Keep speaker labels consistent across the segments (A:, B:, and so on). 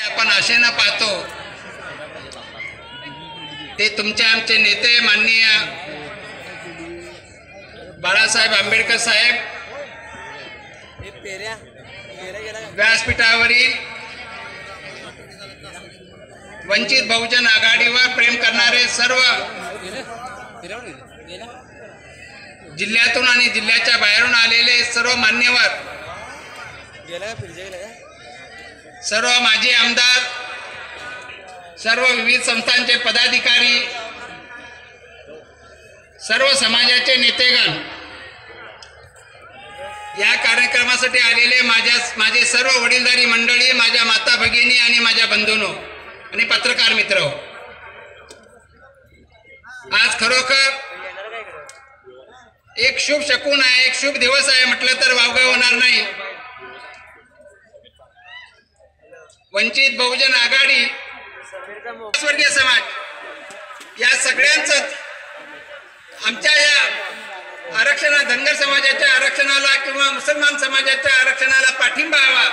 A: आपण आशेनं पाहतो ते तुमचे आमचे नेते माननीय बाळासाहेब आंबेडकर साहेब व्यासपीठावरील वंचित बहुजन आघाडीवर प्रेम करणारे सर्व जिल्ह्यातून आणि जिल्ह्याच्या बाहेरून आलेले सर्व मान्यवर, सर्व माजी आमदार, सर्व विविध संस्थांचे पदाधिकारी, सर्व समाजाचे नेतेगण, या कार्यक्रमासाठी आलेले माझे सर्व वडीलधारी मंडळी, माझ्या माता भगिनी आणि माझ्या बंधूंनो आणि पत्रकार मित्र, आज खरोखर एक शुभ शकुन आहे, एक शुभ दिवस आहे म्हटलं तर वावगं होणार नाही। वंचित बहुजन आघाडी, स्वर्गीय समाज या सगळ्यांचं आमच्या या आरक्षणा, धनगर समाजाच्या आरक्षणाला किंवा मुसलमान समाजाच्या आरक्षणाला पाठिंबा हवा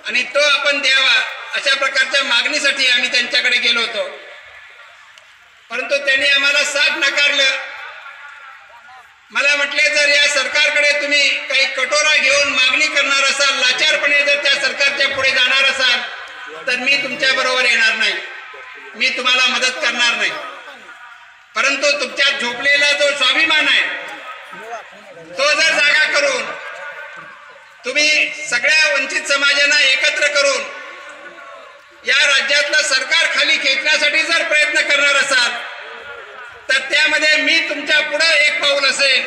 A: आणि तो आपण द्यावा अशा प्रकारच्या मागणीसाठी आम्ही त्यांच्याकडे गेलो होतो, परंतु त्यांनी आम्हाला साफ नाकारलं। मला म्हटले, जर या सरकारकडे तुम्ही काही कटोरा घेऊन मागणी करणार असाल, लाचारपणे जर त्या सरकारच्या पुढे जाणार असाल तर मी तुमच्या बरोबर येणार नाही, मी तुम्हाला मदत करणार नाही। परंतु तुमच्यात झोपलेला जो स्वाभिमान आहे तो जर जागा करून तुम्ही सगळ्या वंचित समाजांना एकत्र करून या राज्यातलं सरकार खाली खेचण्यासाठी जर प्रयत्न करणार असाल तर त्यामध्ये मी तुमच्या पुढे एक पाऊल असेल।